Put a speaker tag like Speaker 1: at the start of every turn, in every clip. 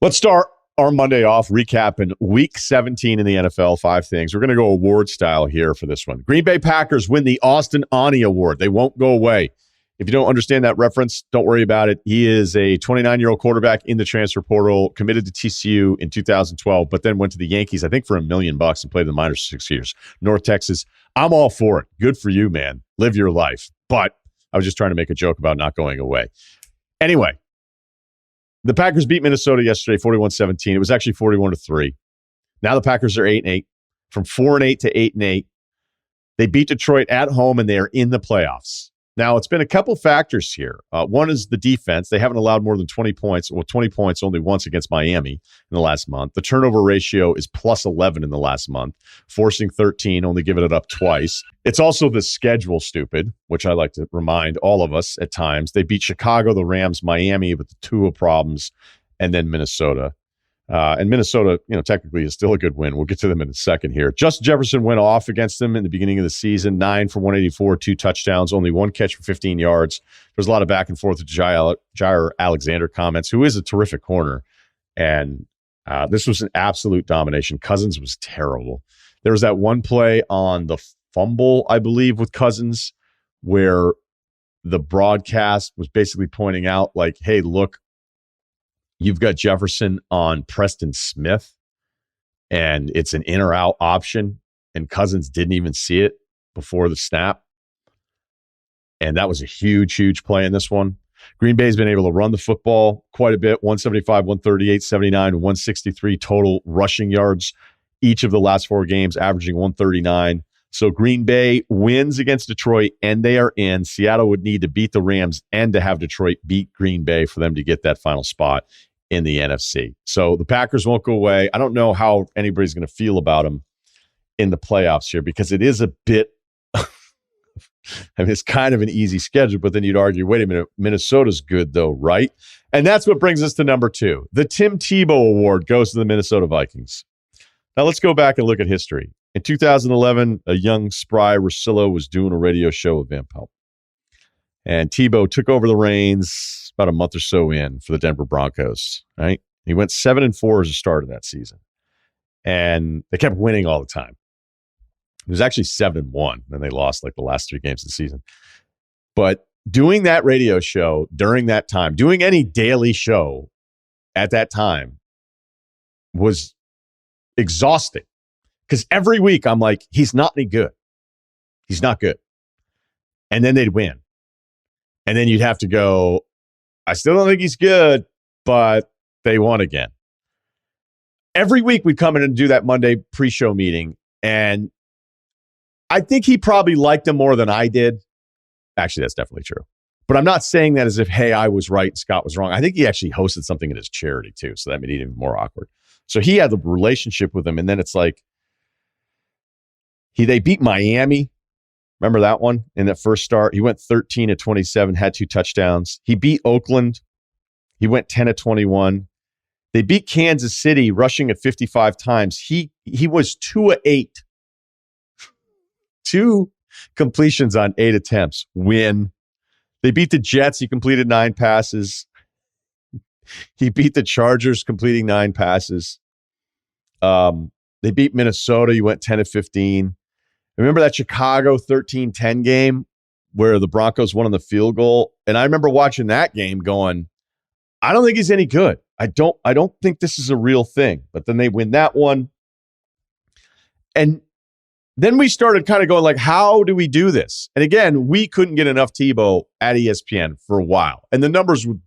Speaker 1: Let's start our Monday off recapping Week 17 in the NFL. 5 things. We're going to go award style here for this one. Green Bay Packers win the Austin Ani Award. They won't go away. If you don't understand that reference, don't worry about it. He is a 29-year-old quarterback in the transfer portal, committed to TCU in 2012, but then went to the Yankees, I think, for $1 million and played in the minors for 6 years. North Texas. I'm all for it. Good for you, man. Live your life. But I was just trying to make a joke about not going away. Anyway, the Packers beat Minnesota yesterday, 41-17. It was actually 41-3. Now the Packers are 8-8, from 4-8 to 8-8. They beat Detroit at home, and they are in the playoffs. Now, it's been a couple factors here. One is the defense. They haven't allowed more than 20 points. Well, 20 points only once against Miami in the last month. The turnover ratio is plus 11 in the last month, forcing 13, only giving it up twice. It's also the schedule, stupid, which I like to remind all of us at times. They beat Chicago, the Rams, Miami with the Tua problems, and then Minnesota. And Minnesota, technically is still a good win. We'll get to them in a second here. Justin Jefferson went off against them in the beginning of the season, 9 for 184, 2 touchdowns, only 1 catch for 15 yards. There's a lot of back and forth with Jair Alexander comments, who is a terrific corner. And this was an absolute domination. Cousins was terrible. There was that one play on the fumble, I believe, with Cousins, where the broadcast was basically pointing out, like, hey, look, you've got Jefferson on Preston Smith, and it's an in or out option, and Cousins didn't even see it before the snap. And that was a huge, huge play in this one. Green Bay's been able to run the football quite a bit, 175, 138, 79, 163 total rushing yards each of the last 4 games, averaging 139. So Green Bay wins against Detroit, and they are in. Seattle would need to beat the Rams and to have Detroit beat Green Bay for them to get that final spot in the NFC. So the Packers won't go away. I don't know how anybody's going to feel about them in the playoffs here, because it is a bit, it's kind of an easy schedule, but then you'd argue, wait a minute, Minnesota's good though, right? And that's what brings us to number 2. The Tim Tebow Award goes to the Minnesota Vikings. Now let's go back and look at history. In 2011, a young, spry Russillo was doing a radio show with Van Pelt. And Tebow took over the reins about a month or so in for the Denver Broncos, right? He went 7-4 as a starter that season. And they kept winning all the time. It was actually 7-1, and they lost like the last 3 games of the season. But doing that radio show during that time, doing any daily show at that time was exhausting. Because every week I'm like, he's not any good. He's not good. And then they'd win. And then you'd have to go, I still don't think he's good, but they won again. Every week we'd come in and do that Monday pre-show meeting, and I think he probably liked him more than I did. Actually, that's definitely true. But I'm not saying that as if, hey, I was right, Scott was wrong. I think he actually hosted something at his charity too, so that made it even more awkward. So he had the relationship with him, and then it's like, they beat Miami. Remember that one in that first start? He went 13-27, had 2 touchdowns. He beat Oakland. He went 10-21. They beat Kansas City, rushing at 55 times. He was 2-8. 2 completions on 8 attempts. Win. They beat the Jets. He completed 9 passes. He beat the Chargers, completing 9 passes. They beat Minnesota. He went 10-15. Remember that Chicago 13-10 game where the Broncos won on the field goal? And I remember watching that game going, I don't think he's any good. I don't think this is a real thing. But then they win that one. And then we started kind of going like, how do we do this? And again, we couldn't get enough Tebow at ESPN for a while. And the numbers would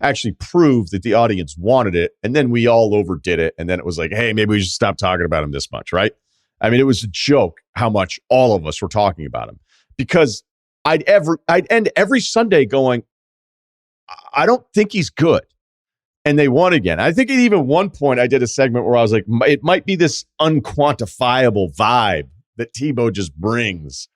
Speaker 1: actually prove that the audience wanted it. And then we all overdid it. And then it was like, hey, maybe we should stop talking about him this much, right? I mean, it was a joke how much all of us were talking about him, because I'd end every Sunday going, I don't think he's good. And they won again. I think at even one point I did a segment where I was like, it might be this unquantifiable vibe that Tebow just brings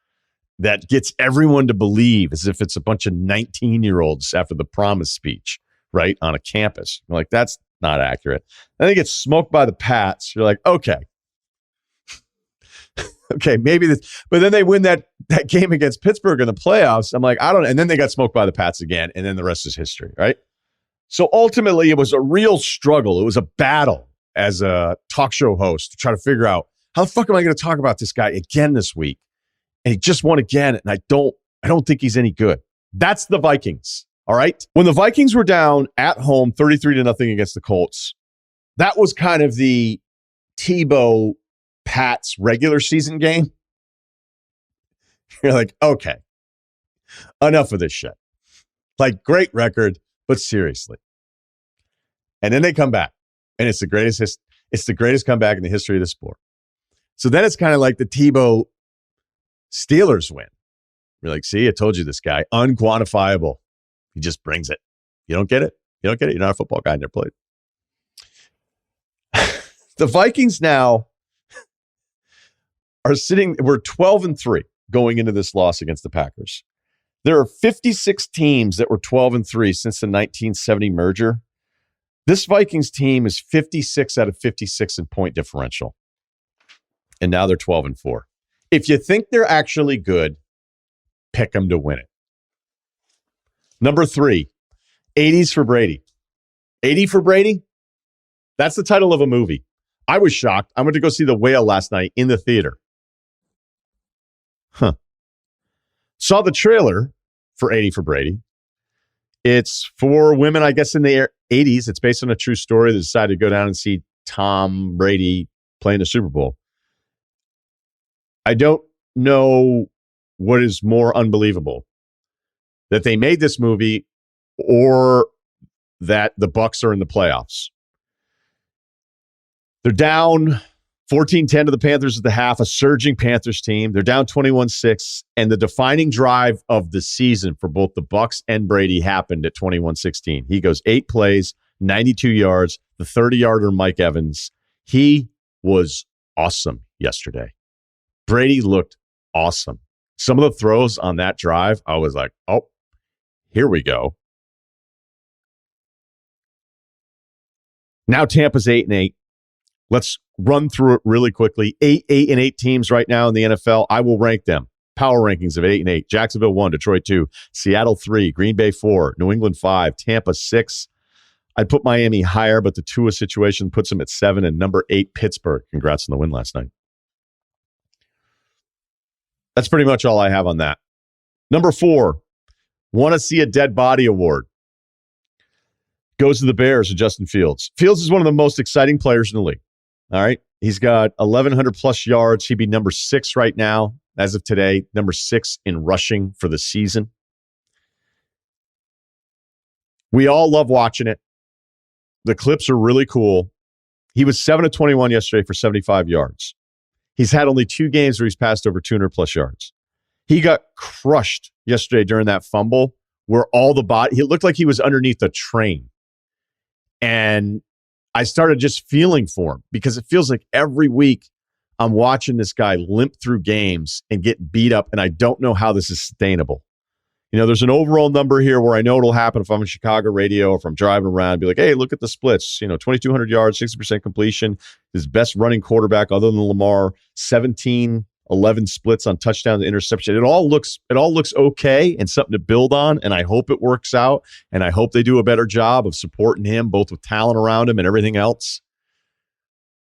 Speaker 1: that gets everyone to believe as if it's a bunch of 19-year-olds after the promise speech, right, on a campus. You're like, that's not accurate. Then they get smoked by the Pats. You're like, okay. Okay, maybe this, but then they win that game against Pittsburgh in the playoffs. I'm like, I don't know. And then they got smoked by the Pats again, and then the rest is history, right? So ultimately, it was a real struggle. It was a battle as a talk show host to try to figure out how the fuck am I going to talk about this guy again this week? And he just won again, and I don't think he's any good. That's the Vikings. All right. When the Vikings were down at home 33-0 against the Colts, that was kind of the Tebow Pats regular season game. You're like, okay, enough of this shit. Like, great record, but seriously. And then they come back, and it's the greatest comeback in the history of the sport. So then it's kind of like the Tebow Steelers win. You're like, see, I told you this guy, unquantifiable. He just brings it. You don't get it. You're not a football guy. Never played. The Vikings now we're 12-3 going into this loss against the Packers. There are 56 teams that were 12-3 since the 1970 merger. This Vikings team is 56 out of 56 in point differential. And now they're 12-4. If you think they're actually good, pick them to win it. Number 3, 80s for Brady. 80 for Brady? That's the title of a movie. I was shocked. I went to go see The Whale last night in the theater. Saw the trailer for 80 for Brady. It's for women, I guess, in the 80s. It's based on a true story. They decided to go down and see Tom Brady playing the Super Bowl. I don't know what is more unbelievable, that they made this movie or that the Bucs are in the playoffs. They're down 14-10 to the Panthers at the half, a surging Panthers team. They're down 21-6, and the defining drive of the season for both the Bucs and Brady happened at 21-16. He goes 8 plays, 92 yards, the 30-yarder Mike Evans. He was awesome yesterday. Brady looked awesome. Some of the throws on that drive, I was like, oh, here we go. Now Tampa's 8-8. Let's run through it really quickly. 8-8 teams right now in the NFL. I will rank them. Power rankings of 8-8. Jacksonville 1, Detroit 2, Seattle 3, Green Bay 4, New England 5, Tampa 6. I'd put Miami higher, but the Tua situation puts them at 7, and number 8, Pittsburgh. Congrats on the win last night. That's pretty much all I have on that. Number 4, Want to See a Dead Body Award. Goes to the Bears and Justin Fields. Fields is one of the most exciting players in the league. All right. He's got 1,100 plus yards. He'd be number 6 right now, as of today, number 6 in rushing for the season. We all love watching it. The clips are really cool. He was 7 of 21 yesterday for 75 yards. He's had only 2 games where he's passed over 200 plus yards. He got crushed yesterday during that fumble where all the body, it looked like he was underneath a train. And I started just feeling for him because it feels like every week I'm watching this guy limp through games and get beat up, and I don't know how this is sustainable. You know, there's an overall number here where I know it'll happen if I'm in Chicago radio or if I'm driving around, be like, hey, look at the splits. 2,200 yards, 60% completion. His best running quarterback other than Lamar, 17, 11 splits on touchdown to interception. It all looks okay and something to build on, and I hope it works out, and I hope they do a better job of supporting him, both with talent around him and everything else.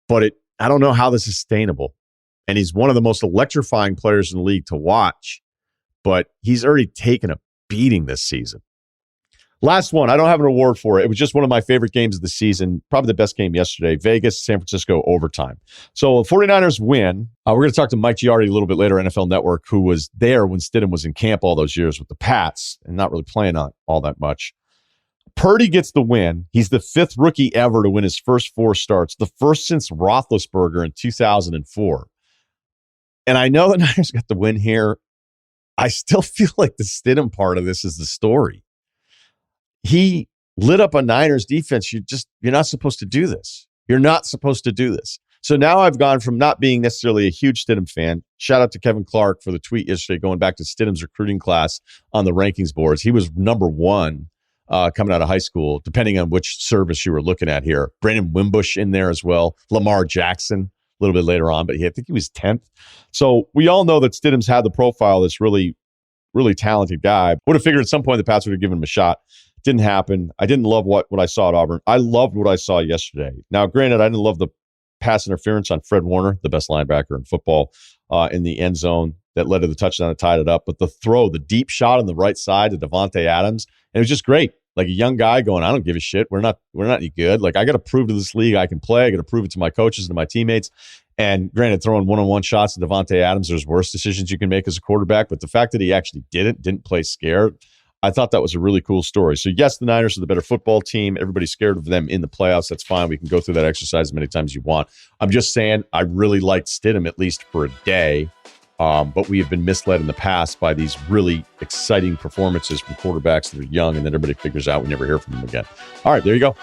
Speaker 1: But I don't know how this is sustainable. And he's one of the most electrifying players in the league to watch, but he's already taken a beating this season. Last one, I don't have an award for it. It was just one of my favorite games of the season, probably the best game yesterday, Vegas, San Francisco overtime. So 49ers win. We're going to talk to Mike Giardi a little bit later, NFL Network, who was there when Stidham was in camp all those years with the Pats and not really playing on all that much. Purdy gets the win. He's the 5th rookie ever to win his first 4 starts, the first since Roethlisberger in 2004. And I know the Niners got the win here. I still feel like the Stidham part of this is the story. He lit up a Niners defense. You're not supposed to do this. You're not supposed to do this. So now I've gone from not being necessarily a huge Stidham fan. Shout out to Kevin Clark for the tweet yesterday going back to Stidham's recruiting class on the rankings boards. He was number 1 coming out of high school, depending on which service you were looking at here. Brandon Wimbush in there as well. Lamar Jackson a little bit later on, but I think he was 10th. So we all know that Stidham's had the profile of this really, really talented guy. Would have figured at some point the Pats would have given him a shot. Didn't happen. I didn't love what I saw at Auburn. I loved what I saw yesterday. Now, granted, I didn't love the pass interference on Fred Warner, the best linebacker in football, in the end zone that led to the touchdown and tied it up. But the deep shot on the right side to Devontae Adams, and it was just great. Like a young guy going, I don't give a shit. We're not any good. Like, I got to prove to this league I can play. I got to prove it to my coaches and to my teammates. And granted, throwing one-on-one shots to Devontae Adams, there's worse decisions you can make as a quarterback. But the fact that he actually didn't play scared, I thought that was a really cool story. So, yes, the Niners are the better football team. Everybody's scared of them in the playoffs. That's fine. We can go through that exercise as many times as you want. I'm just saying I really liked Stidham, at least for a day. But we have been misled in the past by these really exciting performances from quarterbacks that are young, and then everybody figures out we never hear from them again. All right, there you go.